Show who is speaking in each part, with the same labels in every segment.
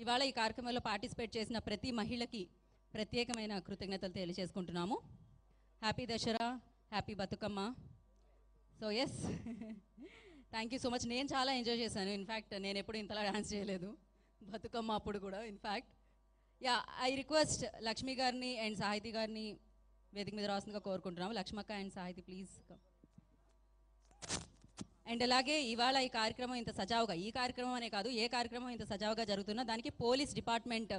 Speaker 1: ఇవాళ ఈ కార్యక్రమంలో పార్టిసిపేట్ చేసిన ప్రతి మహిళకి ప్రత్యేకమైన కృతజ్ఞతలు తెలియజేసుకుంటున్నాము. Happy Dasara, happy Bathukamma. So yes, thank you so much. నేను చాలా ఎంజాయ్ చేశాను. ఇన్ఫ్యాక్ట్ నేను ఎప్పుడు ఇంతలా డాన్స్ చేయలేదు బతుకమ్మ అప్పుడు కూడా. In fact yeah, I request Lakshmi గారిని అండ్ సాహితి గారిని వేదిక మీద రాస్తుందిగా కోరుకుంటున్నాము. లక్ష్మక్క అండ్ సాహితి ప్లీజ్. అండ్ అలాగే ఇవాళ ఈ కార్యక్రమం ఇంత సజావుగా, ఈ కార్యక్రమం అనే కాదు ఏ కార్యక్రమం ఇంత సజావుగా జరుగుతున్నా దానికి పోలీస్ డిపార్ట్మెంట్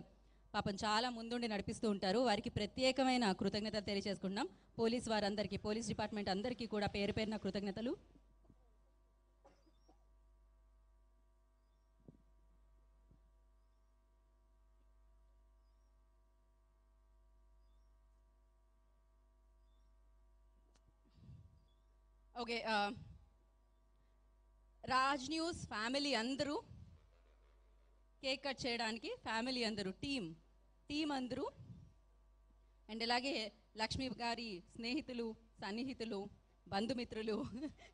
Speaker 1: పాపం చాలా ముందుండి నడిపిస్తూ ఉంటారు. వారికి ప్రత్యేకమైన కృతజ్ఞతలు తెలియజేసుకుంటున్నాం. పోలీస్ వారందరికీ, పోలీస్ డిపార్ట్మెంట్ అందరికీ కూడా పేరు పేరున కృతజ్ఞతలు. ఓకే, రాజ్ న్యూస్ ఫ్యామిలీ అందరూ కేక్ కట్ చేయడానికి, ఫ్యామిలీ అందరూ టీం అందరూ అండ్ అలాగే లక్ష్మి గారి స్నేహితులు, సన్నిహితులు, బంధుమిత్రులు,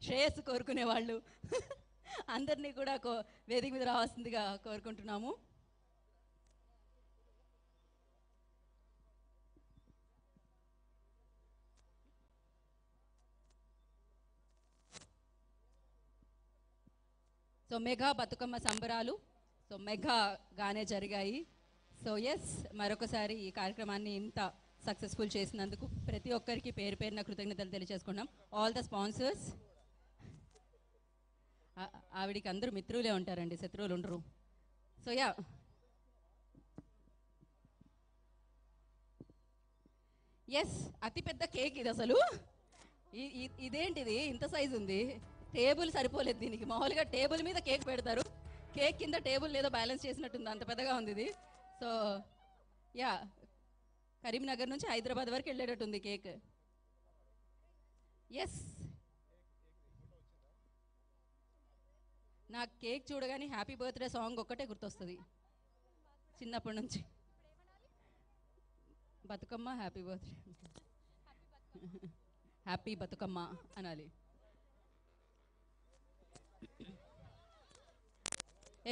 Speaker 1: శ్రేయస్సు కోరుకునే వాళ్ళు అందరినీ కూడా వేదిక మీద రావాల్సిందిగా కోరుకుంటున్నాము. సో మెగా బతుకమ్మ సంబరాలు సో మెగాగానే జరిగాయి. సో ఎస్, మరొకసారి ఈ కార్యక్రమాన్ని ఇంత సక్సెస్ఫుల్ చేసినందుకు ప్రతి ఒక్కరికి పేరు పేరున కృతజ్ఞతలు తెలియజేసుకున్నాం. All the sponsors. ఆవిడికి అందరూ మిత్రులే ఉంటారండి, శత్రువులు ఉండరు. సో యా, ఎస్, అతిపెద్ద కేక్ ఇది. అసలు ఇదేంటిది ఇంత సైజు ఉంది? టేబుల్ సరిపోలేదు దీనికి. మామూలుగా టేబుల్ మీద కేక్ పెడతారు, కేక్ కింద టేబుల్ ఏదో బ్యాలెన్స్ చేసినట్టుంది, అంత పెద్దగా ఉంది ఇది. సో యా, కరీంనగర్ నుంచి హైదరాబాద్ వరకు వెళ్ళేటట్టుంది కేక్. ఎస్, నాకు కేక్ చూడగానే హ్యాపీ బర్త్డే సాంగ్ ఒక్కటే గుర్తొస్తుంది చిన్నప్పటి నుంచి. Bathukamma happy birthday, happy Bathukamma అనాలి.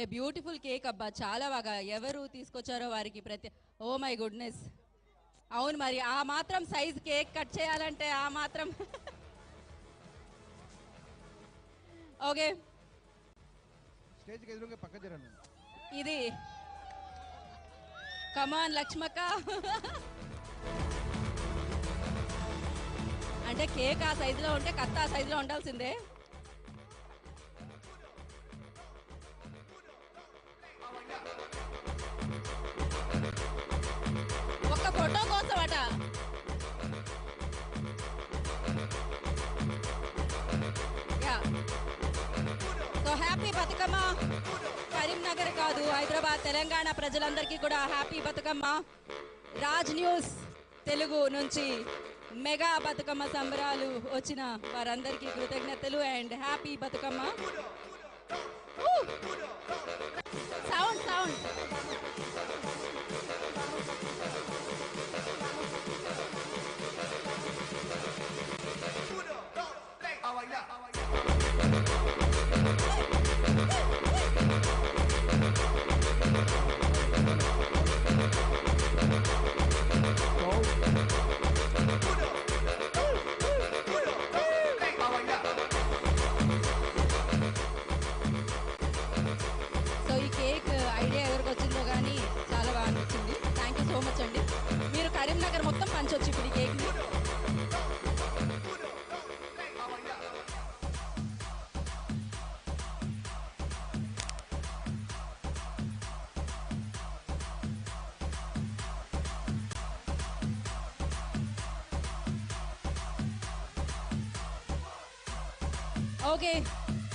Speaker 1: ఏ బ్యూటిఫుల్ కేక్ అబ్బా, చాలా బాగా. ఎవరు తీసుకొచ్చారో వారికి ఓ మై గుడ్నెస్. అవును, మరి ఆ మాత్రం సైజ్ కేక్ కట్ చేయాలంటే ఆ మాత్రం ఓకే. ఇది కమాన్ లక్ష్మక్క. అంటే కేక్ ఆ సైజులో ఉంటే కత్త ఆ సైజులో ఉండాల్సిందే. ఒక్క ఫోటో కోసం అట. So happy Bathukamma. కరీంనగర్ కాదు, హైదరాబాద్, తెలంగాణ ప్రజలందరికీ కూడా హ్యాపీ బతుకమ్మ. రాజ్ న్యూస్ తెలుగు నుంచి మెగా బతుకమ్మ సంబరాలు వచ్చిన వారందరికీ కృతజ్ఞతలు and happy Bathukamma. Sound sound. So ఈ కేక్ ఐడియా ఎవరికి వచ్చిందో కానీ చాలా బాగా నచ్చింది. థ్యాంక్ యూ సో మచ్ అండి. మీరు కరీంనగర్ మొత్తం పంచొచ్చు ఇప్పుడు ఈ కేక్ని. ఓకే,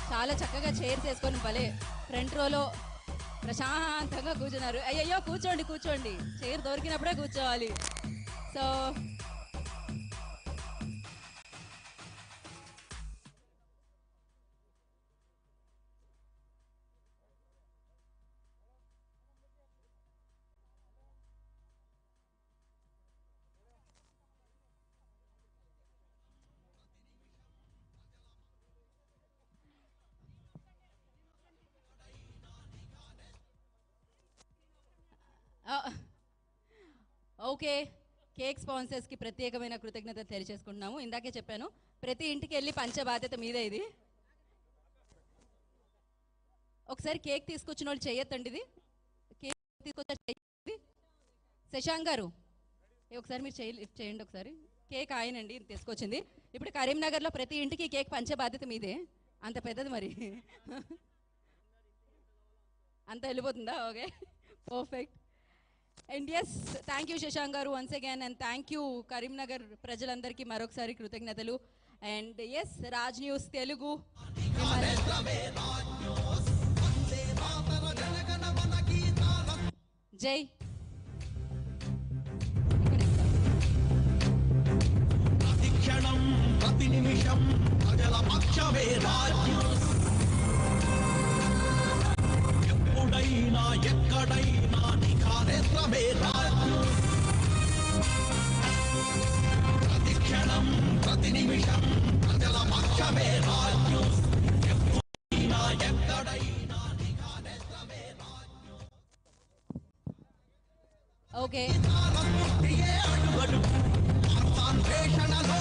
Speaker 1: చాలా చక్కగా చైర్స్ వేసుకొని భలే ఫ్రంట్ రోలో ప్రశాంతంగా కూర్చున్నారు. అయ్యయ్యో, కూర్చోండి కూర్చోండి, చైర్ దొరికినప్పుడే కూర్చోవాలి. సో ఓకే, కేక్ స్పాన్సర్స్కి ప్రత్యేకమైన కృతజ్ఞత తెలియజేసుకుంటున్నాము. ఇందాకే చెప్పాను, ప్రతి ఇంటికి వెళ్ళి పంచ బాధ్యత మీదే ఇది. ఒకసారి కేక్ తీసుకొచ్చిన వాళ్ళు చేయొద్దండి, ఇది కేక్ తీసుకొచ్చి శశాంక్ గారు ఒకసారి మీరు చేయండి ఒకసారి. కేక్ ఆయనండి తీసుకొచ్చింది. ఇప్పుడు కరీంనగర్లో ప్రతి ఇంటికి కేక్ పంచే బాధ్యత మీదే, అంత పెద్దది మరి. అంత వెళ్ళిపోతుందా? Okay, perfect. And yes, thank you Shashank గారు once again, and thank you Karimnagar ప్రజలందరికీ మరొకసారి కృతజ్ఞతలు. And yes, Raj news Telugu జై.
Speaker 2: ప్రతిక్షణం ప్రతి నిమిషం ప్రజల పక్షమే రాజ్యం. ఎప్పుడైనా ఎక్కడైనా నిఖానేత్రమే రాజ్యం. ప్రతిక్షణం ప్రతి నిమిషం ప్రజల పక్షమే రాజ్యం. ఎప్పుడైనా ఎక్కడైనా నిఖానేత్రమే రాజ్యం.
Speaker 1: ఓకే,
Speaker 2: అడుగడుగు అన్వేషణలో